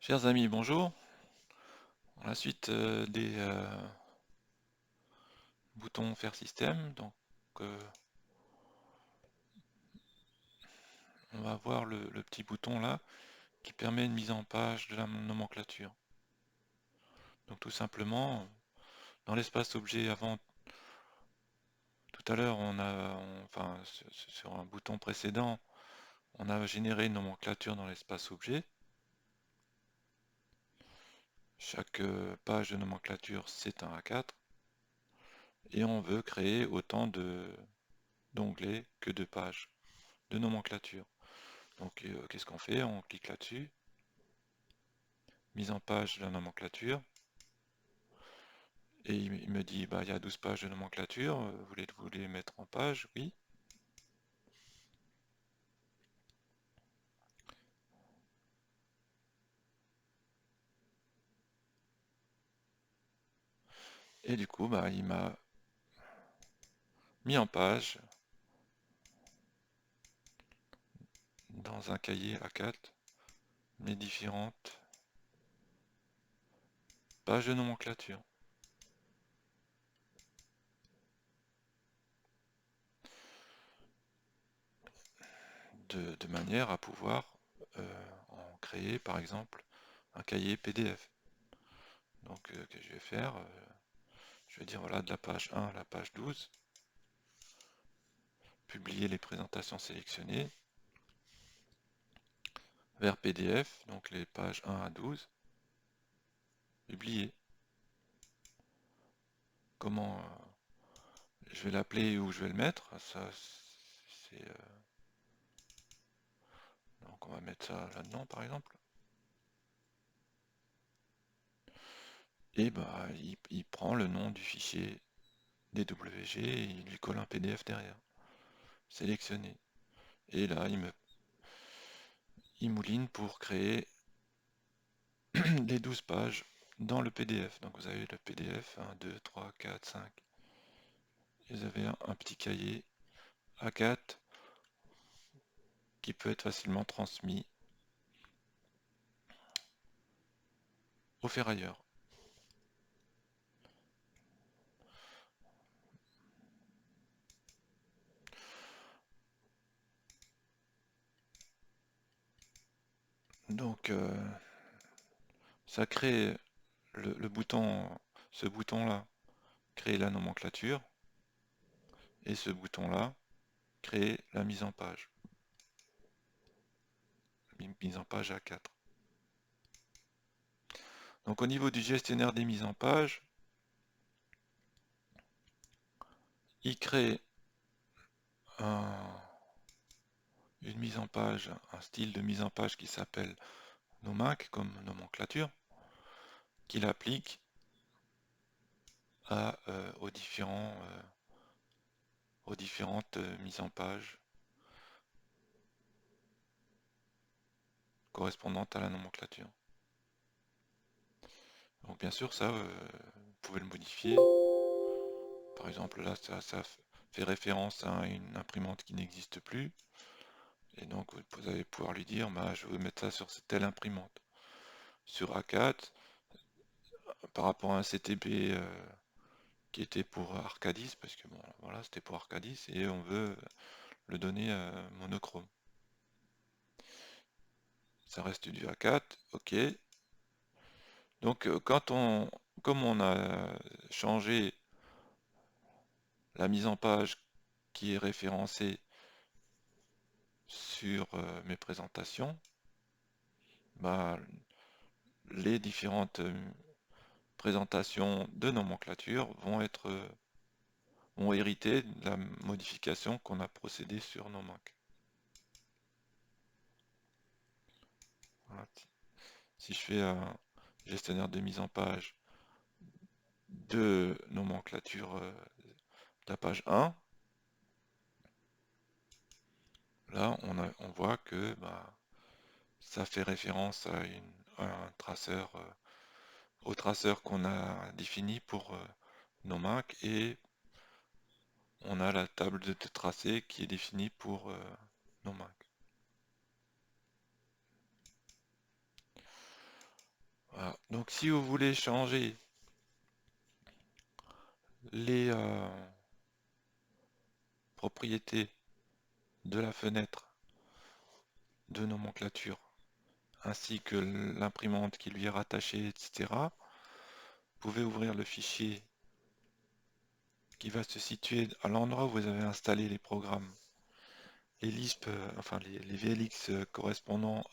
Chers amis, bonjour. La suite des boutons faire système. Donc, euh, on va voir le petit bouton là qui permet une mise en page de la nomenclature. Donc, tout simplement, dans l'espace objet avant, tout à l'heure, enfin, sur un bouton précédent, on a généré une nomenclature dans l'espace objet. Chaque page de nomenclature, c'est un A4. Et on veut créer autant d'onglets que de pages de nomenclature. Donc, qu'est-ce qu'on fait? On clique là-dessus, mise en page de la nomenclature, et il me dit, bah, il y a 12 pages de nomenclature, vous les mettre en page? Oui. Et du coup, bah, il m'a mis en page dans un cahier A4 mes différentes pages de nomenclature, de manière à pouvoir en créer, par exemple, un cahier PDF. Donc, que je vais faire, je vais dire, voilà, de la page 1 à la page 12, publier les présentations sélectionnées, vers PDF, donc les pages 1 à 12, publier. Comment je vais l'appeler ou je vais le mettre? Ça, c'est donc on va mettre ça là-dedans par exemple. Et bah il prend le nom du fichier DWG et il lui colle un PDF derrière. Sélectionné. Et là il mouline pour créer les 12 pages dans le PDF. Donc vous avez le PDF 1, 2, 3, 4, 5. Et vous avez un petit cahier A4 qui peut être facilement transmis au ferrailleur. Donc ça crée le bouton, ce bouton-là, créer la nomenclature, et ce bouton-là, créer la mise en page. Mise en page A4. Donc au niveau du gestionnaire des mises en page, il crée une mise en page, un style de mise en page qui s'appelle nominc comme nomenclature, qu'il applique aux différentes mises en page correspondantes à la nomenclature. Donc bien sûr, ça, vous pouvez le modifier. Par exemple, là, ça fait référence à une imprimante qui n'existe plus. Et donc, vous allez pouvoir lui dire, bah, je veux mettre ça sur telle imprimante. Sur A4, par rapport à un CTB qui était pour Arcadis, parce que bon, voilà, c'était pour Arcadis, et on veut le donner monochrome. Ça reste du A4, ok. Donc, comme on a changé la mise en page qui est référencée sur mes présentations, bah, les différentes présentations de nomenclature vont hériter de la modification qu'on a procédé sur nominc. Voilà. Si je fais un gestionnaire de mise en page de nomenclature de la page 1, là on voit que bah, ça fait référence à un traceur, au traceur qu'on a défini pour nominc, et on a la table de tracé qui est définie pour nominc. Donc si vous voulez changer les propriétés de la fenêtre de nomenclature ainsi que l'imprimante qui lui est rattachée, etc., vous pouvez ouvrir le fichier qui va se situer à l'endroit où vous avez installé les programmes, les Lisp, enfin les VLX correspondant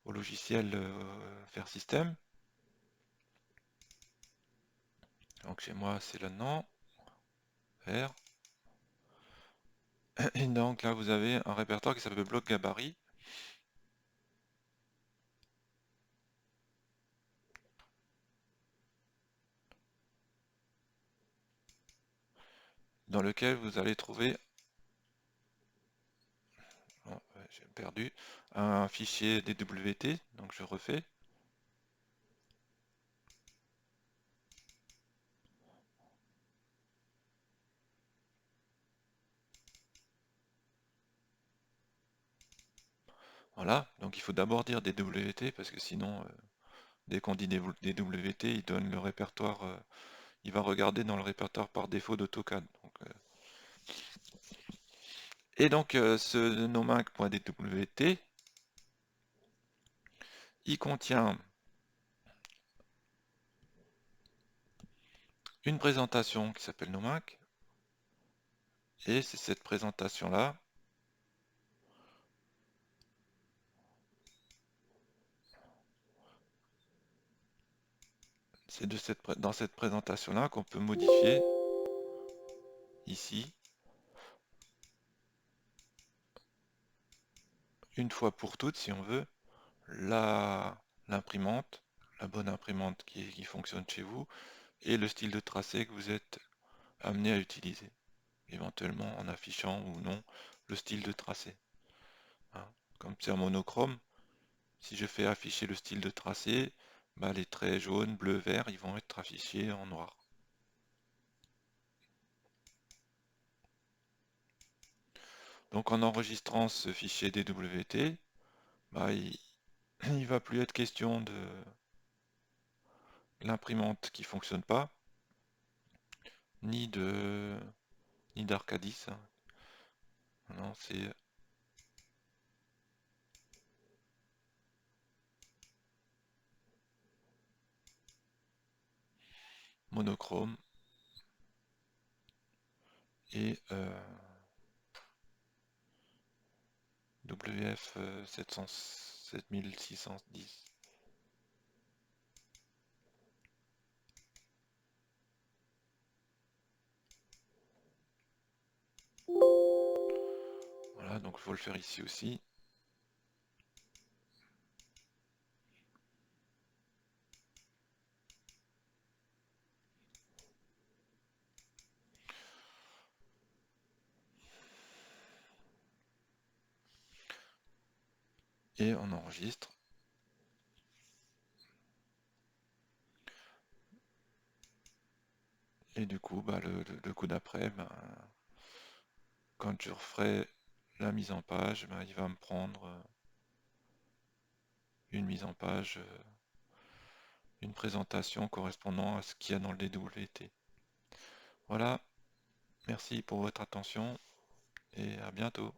au logiciel Faire System. Donc chez moi c'est là-dedans, Faire. Et donc là vous avez un répertoire qui s'appelle bloc gabarit. Dans lequel vous allez trouver, oh, ouais, j'ai perdu, un fichier DWT, donc je refais. Voilà, donc il faut d'abord dire DWT parce que sinon, dès qu'on dit DWT, il donne le répertoire, il va regarder dans le répertoire par défaut d'AutoCAD. Et donc ce nominc.dwt, il contient une présentation qui s'appelle nominc, et c'est cette présentation-là dans cette présentation-là qu'on peut modifier ici, une fois pour toutes, si on veut, l'imprimante, la bonne imprimante qui fonctionne chez vous, et le style de tracé que vous êtes amené à utiliser, éventuellement en affichant ou non le style de tracé. Hein. Comme c'est en monochrome, si je fais afficher le style de tracé, bah, les traits jaunes, bleu, vert, ils vont être affichés en noir. Donc en enregistrant ce fichier DWT, bah, il ne va plus être question de l'imprimante qui fonctionne pas, ni d'Arcadis. Hein. Non, c'est monochrome et WF 7610. Voilà, donc il faut le faire ici aussi. Et on enregistre. Et du coup, bah, le coup d'après, bah, quand je referai la mise en page, bah, il va me prendre une mise en page, une présentation correspondant à ce qu'il y a dans le DWT. Voilà, merci pour votre attention et à bientôt.